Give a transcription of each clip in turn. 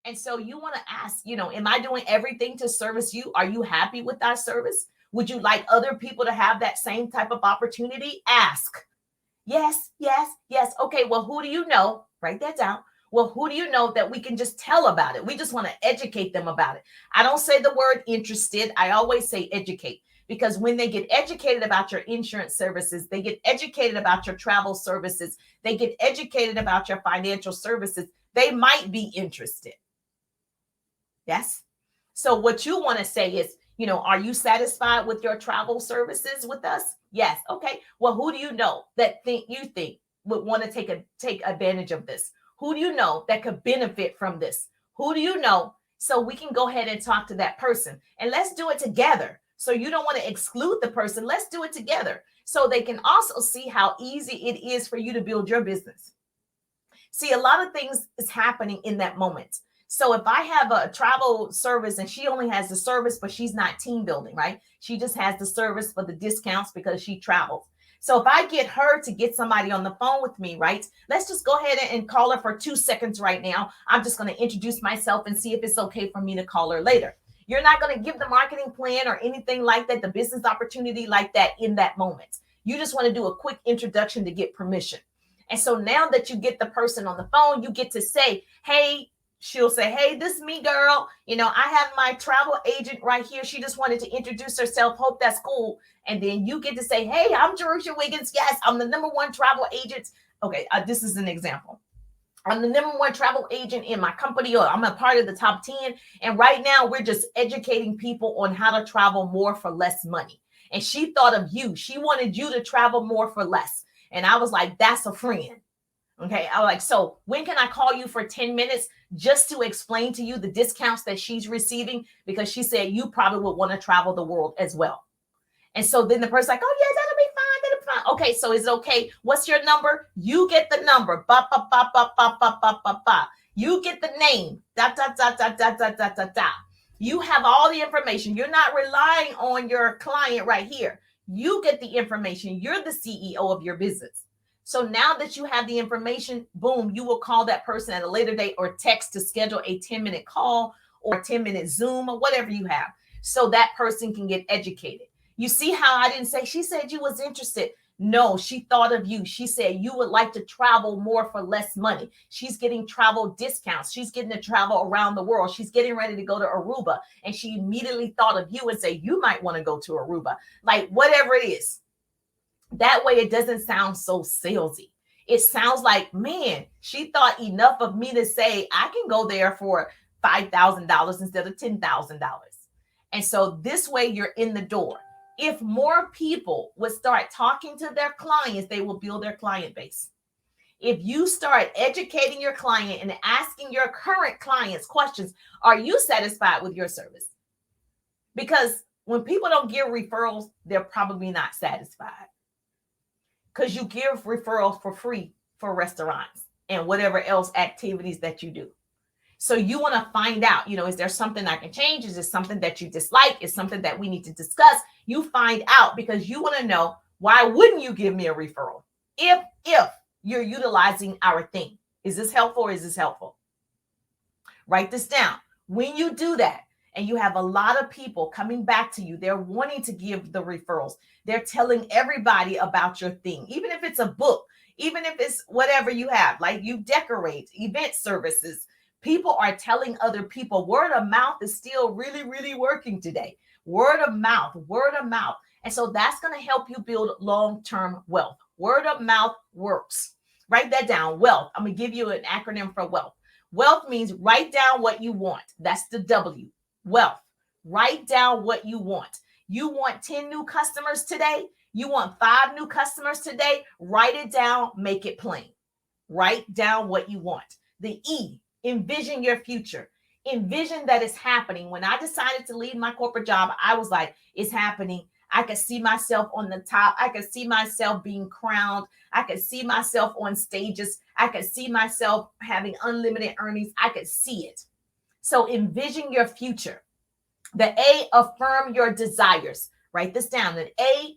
And so you want to ask, am I doing everything to service you? Are you happy with our service? Would you like other people to have that same type of opportunity? Ask. Yes, yes, yes. Okay, well, who do you know? Write that down. Well, who do you know that we can just tell about it? We just want to educate them about it. I don't say the word interested. I always say educate, because when they get educated about your insurance services, they get educated about your travel services, they get educated about your financial services, they might be interested. Yes. So what you want to say is, are you satisfied with your travel services with us? Yes. Okay. Well, who do you know that you think would want to take advantage of this? Who do you know that could benefit from this? Who do you know? So we can go ahead and talk to that person, and let's do it together. So you don't want to exclude the person. Let's do it together so they can also see how easy it is for you to build your business. See, a lot of things is happening in that moment. So if I have a travel service and she only has the service, but she's not team building, right? She just has the service for the discounts because she travels. So if I get her to get somebody on the phone with me, right? Let's just go ahead and call her for 2 seconds right now. I'm just going to introduce myself and see if it's okay for me to call her later. You're not going to give the marketing plan or anything like that, the business opportunity like that in that moment. You just want to do a quick introduction to get permission. And so now that you get the person on the phone, you get to say, hey, she'll say, hey, this is me, girl. I have my travel agent right here. She just wanted to introduce herself. Hope that's cool. And then you get to say, hey, I'm Jerusha Wiggins. Yes, I'm the #1 travel agent. Okay, this is an example. I'm the #1 travel agent in my company, or I'm a part of the top 10. And right now we're just educating people on how to travel more for less money. And she thought of you. She wanted you to travel more for less. And I was like, that's a friend. Okay. I was like, so when can I call you for 10 minutes just to explain to you the discounts that she's receiving? Because she said you probably would want to travel the world as well. And so then the person's like, oh, yeah, that'll be fine. That'll be fine. Okay. So is it okay? What's your number? You get the number. Ba, ba, ba, ba, ba, ba, ba, ba, ba. You get the name. Da, da, da, da, da, da, da, da, da. You have all the information. You're not relying on your client right here. You get the information. You're the CEO of your business. So now that you have the information, boom, you will call that person at a later date or text to schedule a 10-minute call or a 10-minute Zoom or whatever you have, so that person can get educated. You see how I didn't say she said you was interested. No, she thought of you. She said you would like to travel more for less money. She's getting travel discounts. She's getting to travel around the world. She's getting ready to go to Aruba. And she immediately thought of you and say, you might want to go to Aruba. Like whatever it is. That way it doesn't sound so salesy. It sounds like, man, she thought enough of me to say, I can go there for $5,000 instead of $10,000. And so this way you're in the door. If more people would start talking to their clients, they will build their client base. If you start educating your client and asking your current clients questions, are you satisfied with your service? Because when people don't give referrals, they're probably not satisfied. Because you give referrals for free for restaurants and whatever else activities that you do. So you want to find out, is there something I can change? Is there something that you dislike? Is something that we need to discuss? You find out because you want to know, why wouldn't you give me a referral if you're utilizing our thing? Is this helpful or is this helpful? Write this down. When you do that and you have a lot of people coming back to you, they're wanting to give the referrals. They're telling everybody about your thing, even if it's a book, even if it's whatever you have, like you decorate, event services. People are telling other people. Word of mouth is still really, really working today. Word of mouth, word of mouth. And so that's going to help you build long-term wealth. Word of mouth works. Write that down. Wealth. I'm going to give you an acronym for wealth. Wealth means write down what you want. That's the W. Wealth. Write down what you want. You want 10 new customers today? You want 5 new customers today? Write it down. Make it plain. Write down what you want. The E. Envision your future. Envision that it's happening. When I decided to leave my corporate job, I was like, it's happening. I could see myself on the top. I could see myself being crowned. I could see myself on stages. I could see myself having unlimited earnings. I could see it. So envision your future. The A, affirm your desires. Write this down. The A,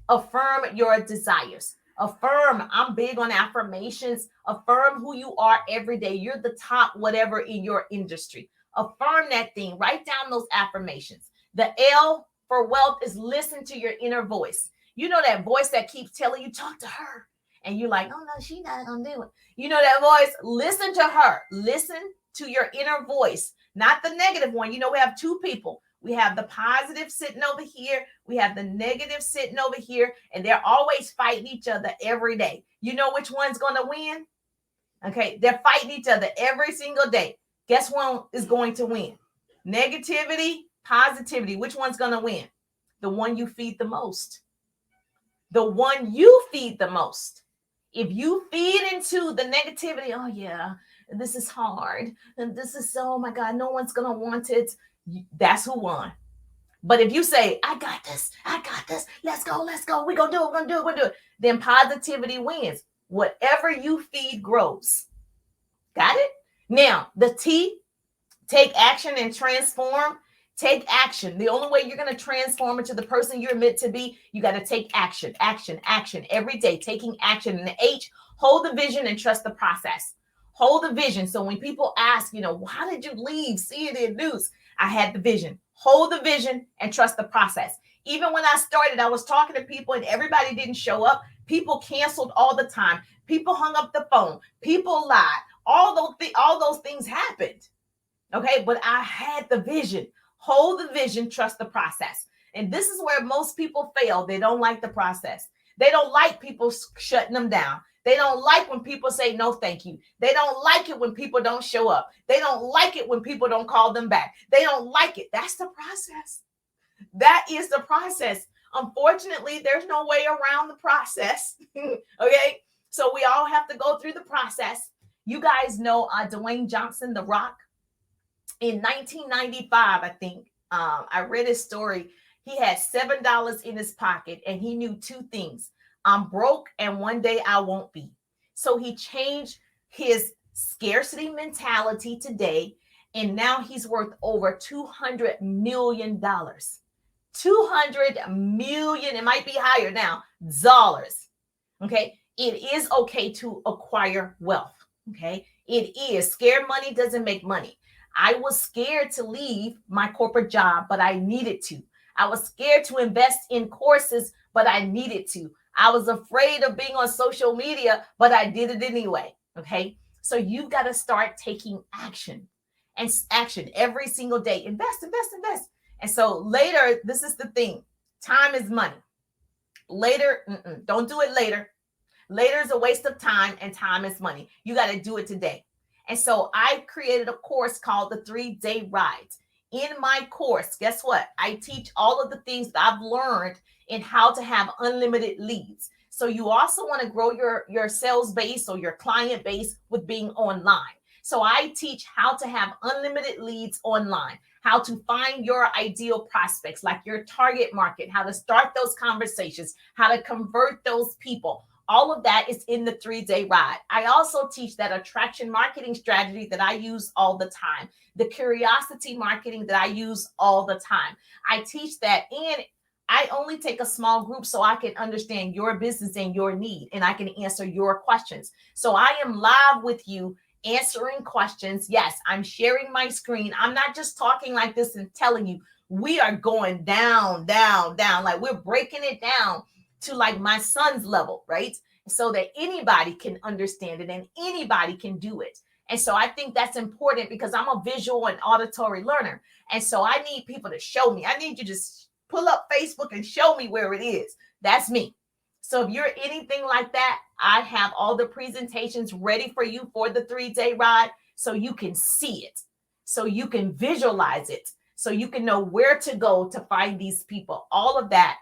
affirm your desires. Affirm. I'm big on affirmations. Affirm who you are every day. You're the top whatever in your industry. Affirm that thing. Write down those affirmations. The L for wealth is listen to your inner voice. You know that voice that keeps telling you, talk to her. And you're like, oh no, she's not going to do it. You know that voice? Listen to her. Listen to your inner voice, not the negative one. You know, we have two people. We have the positive sitting over here. We have the negative sitting over here. And they're always fighting each other every day. You know which one's going to win? Okay. They're fighting each other every single day. Guess one is going to win? Negativity, positivity. Which one's going to win? The one you feed the most. The one you feed the most. If you feed into the negativity, oh yeah, this is hard. And this is so, oh my God, no one's going to want it. That's who won. But if you say, I got this, let's go, we're going to do it, then positivity wins. Whatever you feed grows. Got it? Now, the T, take action and transform. Take action. The only way you're going to transform into the person you're meant to be, you got to take action every day, taking action. And the H, hold the vision and trust the process. Hold the vision. So when people ask, how did you leave CNN News? I had the vision. Hold the vision and trust the process. Even when I started, I was talking to people and everybody didn't show up. People canceled all the time. People hung up the phone. People lied. All those things happened. Okay, but I had the vision. Hold the vision, trust the process. And this is where most people fail. They don't like the process. They don't like people shutting them down. They don't like when people say no, thank you. They don't like it when people don't show up. They don't like it when people don't call them back. They don't like it. That's the process. That is the process. Unfortunately, there's no way around the process. Okay, so we all have to go through the process. You guys know Dwayne Johnson, The Rock. In 1995, I think, I read his story. He had $7 in his pocket and he knew two things. I'm broke and one day I won't be. So he changed his scarcity mentality today. And now he's worth over $200 million. 200 million, it might be higher now, dollars. Okay. It is okay to acquire wealth. Okay. It is. Scared money doesn't make money. I was scared to leave my corporate job, but I needed to. I was scared to invest in courses, but I needed to. I was afraid of being on social media, but I did it anyway. Okay. So you've got to start taking action and action every single day. Invest. And so later, this is the thing. Time is money. Later, don't do it later. Later is a waste of time and time is money. You got to do it today. And so I created a course called the 3-Day Ride. In my course, guess what? I teach all of the things that I've learned in how to have unlimited leads. So you also want to grow your sales base or your client base with being online. So I teach how to have unlimited leads online, how to find your ideal prospects, like your target market, how to start those conversations, how to convert those people. All of that is in the 3-Day Ride. I also teach that attraction marketing strategy that I use all the time, the curiosity marketing that I use all the time. I teach that, and I only take a small group so I can understand your business and your need, and I can answer your questions. So I am live with you answering questions. Yes, I'm sharing my screen. I'm not just talking like this and telling you. We are going down, like we're breaking it down to like my son's level, right? So that anybody can understand it and anybody can do it. And so I think that's important because I'm a visual and auditory learner. And so I need people to show me. I need you to just pull up Facebook and show me where it is. That's me. So if you're anything like that, I have all the presentations ready for you for the 3-Day Ride so you can see it, so you can visualize it, so you can know where to go to find these people. All of that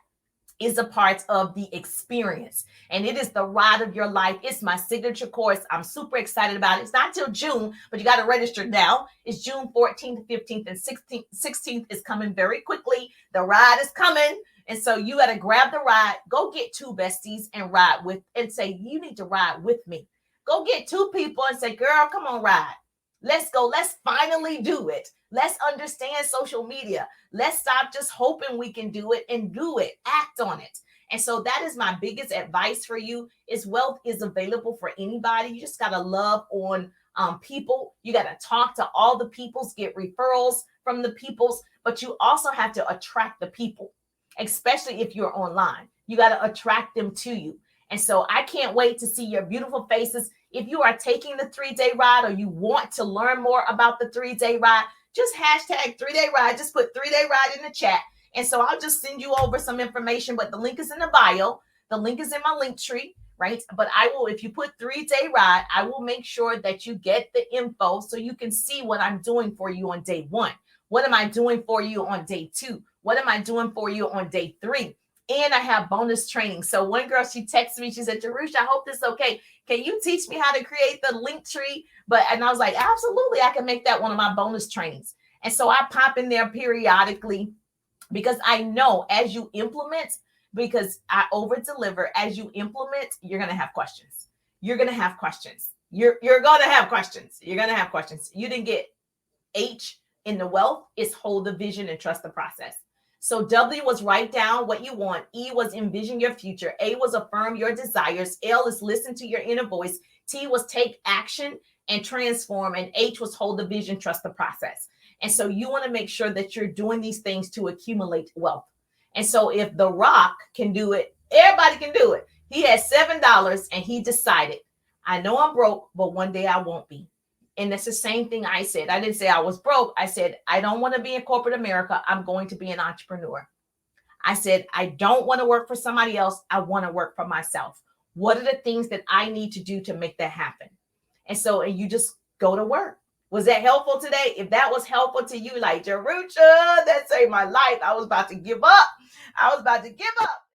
is a part of the experience, and it is the ride of your life. It's my signature course. I'm super excited about it. It's not till June, but you got to register now. It's June 14th, 15th, and 16th is coming very quickly. The ride is coming. And so you got to grab the ride, go get two besties and ride with, and say, you need to ride with me. Go get two people and say, girl, come on, ride. Let's go. Let's finally do it. Let's understand social media. Let's stop just hoping we can do it and do it. Act on it. And so that is my biggest advice for you is wealth is available for anybody. You just got to love on people. You got to talk to all the peoples, get referrals from the peoples, but you also have to attract the people, especially if you're online. You got to attract them to you. And so I can't wait to see your beautiful faces. If you are taking the 3-day ride or you want to learn more about the 3-day ride, just hashtag 3-day ride. Just put 3-day ride in the chat. And so I'll just send you over some information, but the link is in the bio. The link is in my link tree, right? But I will, if you put 3-day ride, I will make sure that you get the info so you can see what I'm doing for you on day 1. What am I doing for you on day 2? What am I doing for you on day 3? And I have bonus training. So one girl, she texted me, she said, Jarush, I hope this is okay. Can you teach me how to create the link tree? And I was like, absolutely, I can make that one of my bonus trainings. And so I pop in there periodically because I know as you implement, because I over deliver, as you implement, you're going to have questions. You're going to have questions. You're going to have questions. You're going to have questions. You didn't get H in the wealth is hold the vision and trust the process. So W was write down what you want. E was envision your future. A was affirm your desires. L is listen to your inner voice. T was take action and transform. And H was hold the vision, trust the process. And so you want to make sure that you're doing these things to accumulate wealth. And so if The Rock can do it, everybody can do it. He had $7 and he decided, I know I'm broke, but one day I won't be. And that's the same thing I said. I didn't say I was broke. I said, I don't want to be in corporate America. I'm going to be an entrepreneur. I said, I don't want to work for somebody else. I want to work for myself. What are the things that I need to do to make that happen? And so you just go to work. Was that helpful today? If that was helpful to you, like, Jerusha, that saved my life. I was about to give up.